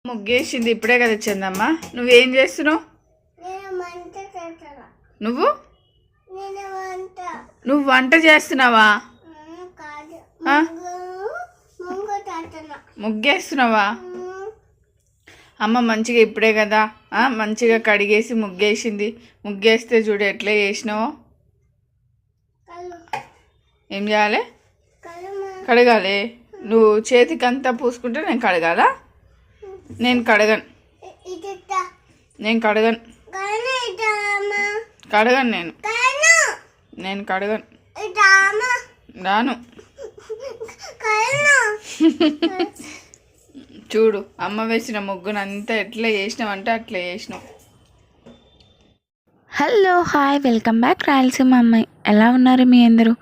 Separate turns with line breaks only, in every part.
ముగ్గేసింది ఇప్పుడే కదా చందమ్మ. నువ్వేం చేస్తున్నావు? నువ్వు నువ్వు వంట చేస్తున్నావా? ముగ్గేస్తున్నావా? అమ్మ మంచిగా ఇప్పుడే కదా మంచిగా కడిగేసి ముగ్గేసింది. ముగ్గేస్తే చూడు ఎట్లా చేసినావో. ఏం చేయాలి? కడగాలి. నువ్వు చేతికి అంతా పూసుకుంటే నేను కడగాలా? నేను కడగను. నేను కడగను. రాను. చూడు అమ్మ వేసిన ముగ్గును అంతా ఎట్లా చేసినావంటే అట్లా చేసినావు.
Hello, hi, welcome back Rayalaseema అమ్మాయి. ఎలా ఉన్నారు మీ అందరూ?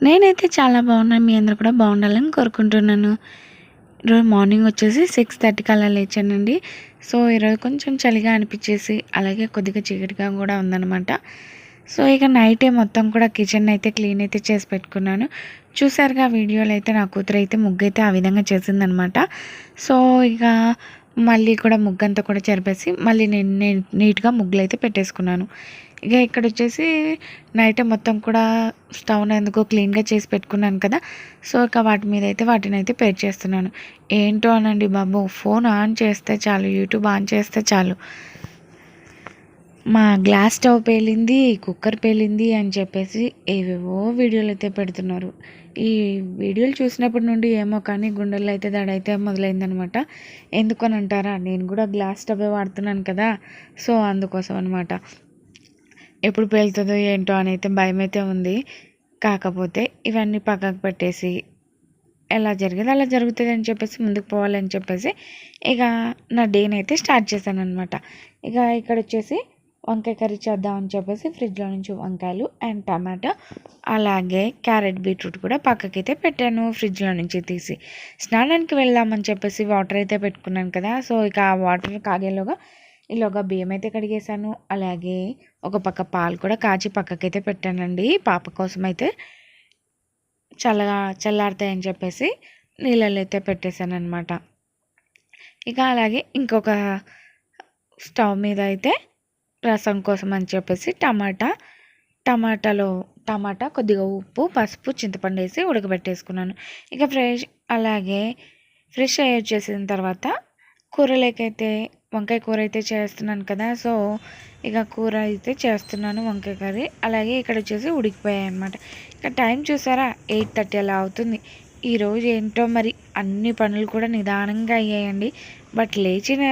నేనైతే చాలా బాగున్నాను. మీ అందరూ కూడా బాగుండాలని కోరుకుంటున్నాను. ఈరోజు మార్నింగ్ వచ్చేసి 6:30కి అలా లేచానండి. సో ఈరోజు కొంచెం చలిగా అనిపించేసి అలాగే కొద్దిగా చీకటిగా కూడా ఉందన్నమాట. సో ఇక నైటే మొత్తం కూడా కిచెన్ అయితే క్లీన్ అయితే చేసి పెట్టుకున్నాను. చూసారుగా వీడియోలో అయితే నా కూతురు అయితే ముగ్గు అయితే ఆ విధంగా చేసిందనమాట. సో ఇక మళ్ళీ కూడా ముగ్గంతా కూడా చెరిపేసి మళ్ళీ నేను నీట్గా ముగ్గులు అయితే పెట్టేసుకున్నాను. ఇక ఇక్కడ వచ్చేసి నైట్ మొత్తం కూడా స్టవ్ ఎందుకో క్లీన్గా చేసి పెట్టుకున్నాను కదా. సో ఇక వాటిని అయితే పేర్ చేస్తున్నాను. ఏంటో అనండి బాబు, ఫోన్ ఆన్ చేస్తే చాలు, యూట్యూబ్ ఆన్ చేస్తే చాలు మా గ్లాస్ స్టవ్ పేలింది, కుక్కర్ పేలింది అని చెప్పేసి ఏవేవో వీడియోలు అయితే పెడుతున్నారు. ఈ వీడియోలు చూసినప్పటి నుండి ఏమో కానీ గుండెల్లో అయితే దడైతే మొదలైందనమాట. ఎందుకని అంటారా, నేను కూడా గ్లాస్ స్టవ్ వాడుతున్నాను కదా. సో అందుకోసం అనమాట. ఎప్పుడు పేలుతుందో ఏంటో అని అయితే భయం అయితే ఉంది. కాకపోతే ఇవన్నీ పక్కకు పెట్టేసి ఎలా జరిగేది అలా జరుగుతుంది అని చెప్పేసి ముందుకు పోవాలని చెప్పేసి ఇక నా డేని అయితే స్టార్ట్ చేశాను అనమాట. ఇక ఇక్కడ వచ్చేసి వంకాయ కర్రీ చేద్దామని చెప్పేసి ఫ్రిడ్జ్లో నుంచి వంకాయలు అండ్ టమాటా అలాగే క్యారెట్ బీట్రూట్ కూడా పక్కకైతే పెట్టాను ఫ్రిడ్జ్లో నుంచి తీసి. స్నానానికి వెళ్దామని చెప్పేసి వాటర్ అయితే పెట్టుకున్నాను కదా. సో ఇక ఆ వాటర్ కాగేలోగా ఈలోగా బియ్యం అయితే కడిగేసాను. అలాగే ఒక పక్క పాలు కూడా కాచి పక్కకైతే పెట్టానండి. పాప కోసం అయితే చల్లారుతాయని చెప్పేసి నీళ్ళల్లో అయితే పెట్టేశాను అనమాట. ఇక అలాగే ఇంకొక స్టవ్ మీద అయితే రసం కోసం అని చెప్పేసి టమాటా కొద్దిగా ఉప్పు, పసుపు, చింతపండు వేసి ఉడకబెట్టేసుకున్నాను. ఇక ఫ్రెష్ అయ్యి వచ్చేసిన తర్వాత కూరలేకైతే వంకాయ కూర అయితే చేస్తున్నాను కదా. సో ఇక కూర అయితే చేస్తున్నాను, వంకాయ కర్రీ. అలాగే ఇక్కడ వచ్చేసి ఉడికిపోయాయి అనమాట. ఇక టైం చూసారా, 8:30 అలా అవుతుంది. ఈరోజు ఏంటో మరి అన్ని పనులు కూడా నిదానంగా అయ్యాయండి. బట్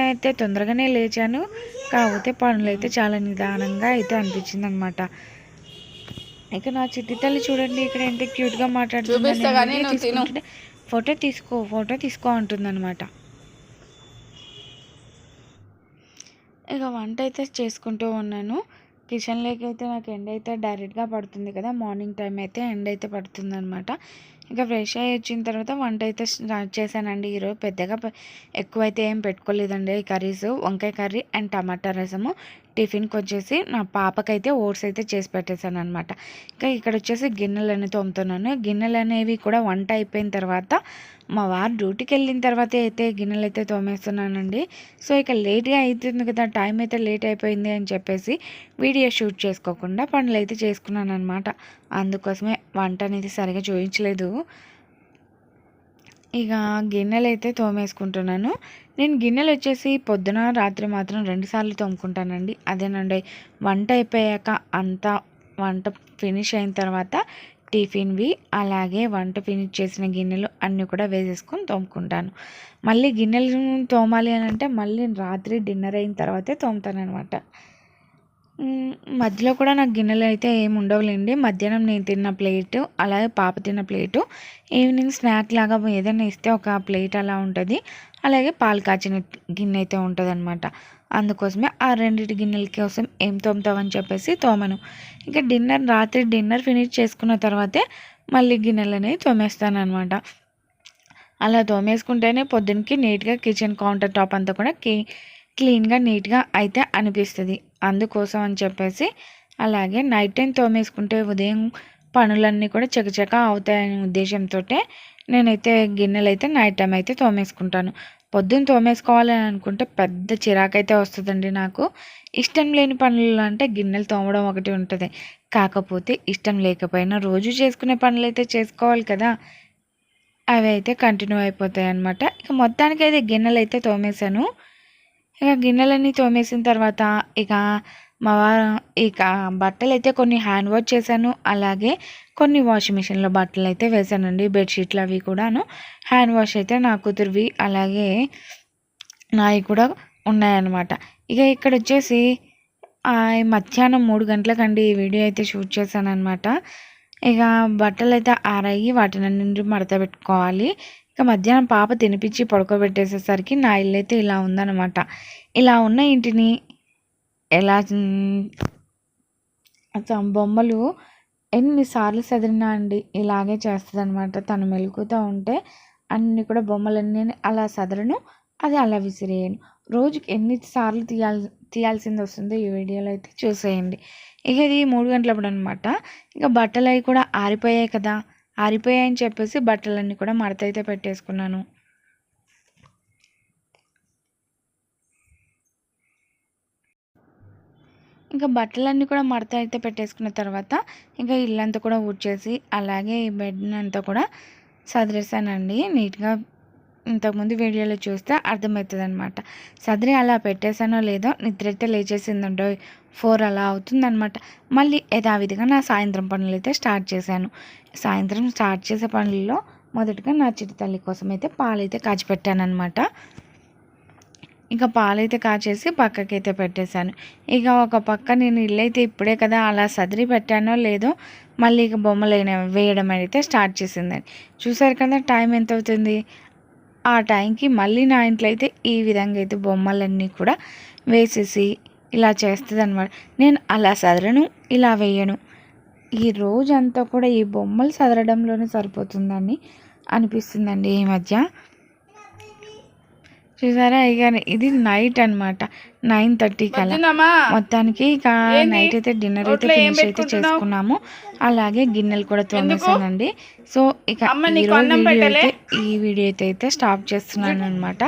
అయితే తొందరగానే లేచాను. కాకపోతే పనులు అయితే చాలా నిదానంగా అయితే అనిపించింది అనమాట. ఇక నా చిట్టి తల్లి చూడండి ఇక్కడ ఎంత క్యూట్గా మాట్లాడుతుంది. ఫోటో తీసుకో అంటుందన్నమాట. ఇక వంట అయితే చేసుకుంటూ ఉన్నాను. కిచెన్లోకి అయితే నాకు ఎండ అయితే డైరెక్ట్గా పడుతుంది కదా. మార్నింగ్ టైం అయితే ఎండ అయితే పడుతుంది అనమాట. ఇక ఫ్రెష్ అయ్యి వచ్చిన తర్వాత వంట అయితే స్టార్ట్ చేశానండి. ఈరోజు పెద్దగా ఎక్కువైతే ఏం పెట్టుకోలేదండి. కర్రీస్ వంకాయ కర్రీ అండ్ టమాటా రసము. టిఫిన్కి వచ్చేసి నా పాపకైతే ఓట్స్ అయితే చేసి పెట్టేశాను అనమాట. ఇంకా ఇక్కడ వచ్చేసి గిన్నెలన్నీ తోముతున్నాను. గిన్నెలు అనేవి కూడా వంట అయిపోయిన తర్వాత మా వారు డ్యూటీకి వెళ్ళిన తర్వాత అయితే గిన్నెలు అయితే తోమేస్తున్నానండి. సో ఇక లేట్గా అవుతుంది కదా, టైం అయితే లేట్ అయిపోయింది అని చెప్పేసి వీడియో షూట్ చేసుకోకుండా పనులు అయితే చేసుకున్నాను అనమాట. అందుకోసమే వంట అనేది సరిగా చూపించలేదు. ఇక గిన్నెలు అయితే తోమేసుకుంటున్నాను. నేను గిన్నెలు వచ్చేసి పొద్దున రాత్రి మాత్రం 2 సార్లు తోముకుంటానండి. అదేనండి వంట అయిపోయాక అంతా వంట ఫినిష్ అయిన తర్వాత టిఫిన్వి అలాగే వంట ఫినిష్ చేసిన గిన్నెలు అన్నీ కూడా వేసేసుకొని తోముకుంటాను. మళ్ళీ గిన్నెలు తోమాలి అని అంటే మళ్ళీ రాత్రి డిన్నర్ అయిన తర్వాతే తోముతానమాట. మధ్యలో కూడా నాకు గిన్నెలు అయితే ఏమి ఉండవులేండి. మధ్యాహ్నం నేను తిన్న ప్లేటు అలాగే పాప తిన్న ప్లేటు, ఈవినింగ్ స్నాక్ లాగా ఏదైనా ఇస్తే ఒక ప్లేట్ అలా ఉంటుంది. అలాగే పాలు కాచిన గిన్నె అయితే ఉంటుంది అనమాట. అందుకోసమే ఆ 2 గిన్నెల కోసం ఏం తోముతామని చెప్పేసి తోమను. ఇక రాత్రి డిన్నర్ ఫినిష్ చేసుకున్న తర్వాతే మళ్ళీ గిన్నెలు అనేవి తోమేస్తాను అనమాట. అలా తోమేసుకుంటేనే పొద్దునకి నీట్గా కిచెన్ కౌంటర్ టాప్ అంతా కూడా క్లీన్గా నీట్గా అయితే అనిపిస్తుంది. అందుకోసం అని చెప్పేసి అలాగే నైట్ టైం తోమేసుకుంటే ఉదయం పనులన్నీ కూడా చకచకా అవుతాయనే ఉద్దేశంతో నేనైతే గిన్నెలు అయితే నైట్ టైం అయితే తోమేసుకుంటాను. పొద్దున్న తోమేసుకోవాలని అనుకుంటే పెద్ద చిరాకైతే వస్తుందండి నాకు. ఇష్టం లేని పనులు అంటే గిన్నెలు తోమడం ఒకటి ఉంటుంది. కాకపోతే ఇష్టం లేకపోయినా రోజు చేసుకునే పనులైతే చేసుకోవాలి కదా, అవి అయితే కంటిన్యూ అయిపోతాయి అన్నమాట. ఇక మొత్తానికైతే గిన్నెలైతే తోమేశాను. ఇక గిన్నెలన్నీ తోమేసిన తర్వాత ఇక మా వారు ఇక బట్టలైతే కొన్ని హ్యాండ్ వాష్ చేశాను. అలాగే కొన్ని వాషింగ్ మిషన్లో బట్టలు అయితే వేశానండి. బెడ్షీట్లు అవి కూడాను హ్యాండ్ వాష్ అయితే నా కూతురువి అలాగే నావి కూడా ఉన్నాయన్నమాట. ఇక ఇక్కడ వచ్చేసి మధ్యాహ్నం 3 గంటలకండి ఈ వీడియో అయితే షూట్ చేశానన్నమాట. ఇక బట్టలు అయితే ఆరాయి వాటినన్నింటి మడత పెట్టుకోవాలి. ఇక మధ్యాహ్నం పాప తినిపించి పడుకోబెట్టేసేసరికి నా ఇల్లు అయితే ఇలా ఉందన్నమాట. ఇలా ఉన్న ఇంటిని ఎలా బొమ్మలు ఎన్నిసార్లు సదిరినా అండి ఇలాగే చేస్తుంది అనమాట. తను మెలుకుతూ ఉంటే అన్నీ కూడా బొమ్మలన్నీ అలా సదరను, అది అలా విసిరేయను. రోజుకి ఎన్నిసార్లు తీయాల్సింది వస్తుందో ఈ వీడియోలో అయితే చూసేయండి. ఇక ఇది 3 గంటలప్పుడు అనమాట. ఇక బట్టలు అవి కూడా ఆరిపోయాయి కదా, ఆరిపోయాయని చెప్పేసి బట్టలన్నీ కూడా మడత అయితే పెట్టేసుకున్నాను. ఇంకా బట్టలన్నీ కూడా మడత అయితే పెట్టేసుకున్న తర్వాత ఇంకా ఇల్లంతా కూడా ఊడ్చేసి అలాగే ఈ బెడ్ని అంతా కూడా సదిరేసానండి నీట్గా. ఇంతకుముందు వీడియోలో చూస్తే అర్థమవుతుంది అనమాట. సదిరి అలా పెట్టేసానో లేదో నిద్ర అయితే లేచేసిందండో 4 అలా అవుతుందన్నమాట. మళ్ళీ యథావిధిగా నా సాయంత్రం పనులు అయితే స్టార్ట్ చేశాను. సాయంత్రం స్టార్ట్ చేసే పనుల్లో మొదటగా నా చిట్టి తల్లి కోసం అయితే పాలైతే కాచిపెట్టాను అనమాట. ఇక పాలైతే కాచేసి పక్కకైతే పెట్టేశాను. ఇక ఒక పక్క నేను ఇల్లైతే ఇప్పుడే కదా అలా సదిరి పెట్టానో లేదో మళ్ళీ ఇక బొమ్మలు వేయడం అయితే స్టార్ట్ చేసిందని చూసారు కదా. టైం ఎంత అవుతుంది, ఆ టైంకి మళ్ళీ నా ఇంట్లో అయితే ఈ విధంగా అయితే బొమ్మలన్నీ కూడా వేసేసి ఇలా చేస్తుంది అనమాట. నేను అలా సదరను, ఇలా వేయను. ఈ రోజంతా కూడా ఈ బొమ్మలు సదరడంలోనే సరిపోతుందని అనిపిస్తుందండి ఈ మధ్య. చూసారా, ఇక ఇది నైట్ అనమాట 9:30 కల్లా. మొత్తానికి ఇక నైట్ అయితే డిన్నర్ అయితే ఫినిష్ అయితే చేసుకున్నాము. అలాగే గిన్నెలు కూడా తోమేసానండి. సో ఇక ఈ వీడియో అయితే స్టాప్ చేస్తున్నాను అనమాట.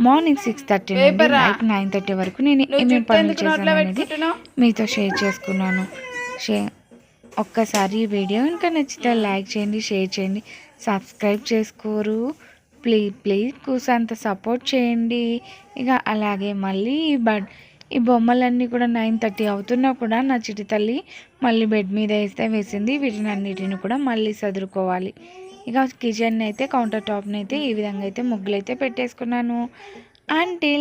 మార్నింగ్ 6:30 నుండి నైట్ 9:30 వరకు నేను ఏమేమి పనులు చేశాను అనేది మీతో షేర్ చేసుకున్నాను. ఒక్కసారి ఈ వీడియో ఇంకా నచ్చితే లైక్ చేయండి, షేర్ చేయండి, సబ్స్క్రైబ్ చేసుకోరు ప్లీజ్ కూసంత సపోర్ట్ చేయండి. ఇక అలాగే మళ్ళీ ఈ బొమ్మలన్నీ కూడా 9:30 అవుతున్నా కూడా నా చిట్టి తల్లి మళ్ళీ బెడ్ మీద వేసింది. వీటిని అన్నిటిని కూడా మళ్ళీ సదురుకోవాలి. ఇక కిచెన్ అయితే కౌంటర్ టాప్ని అయితే ఈ విధంగా అయితే ముగ్గులు అయితే పెట్టేసుకున్నాను. అంటే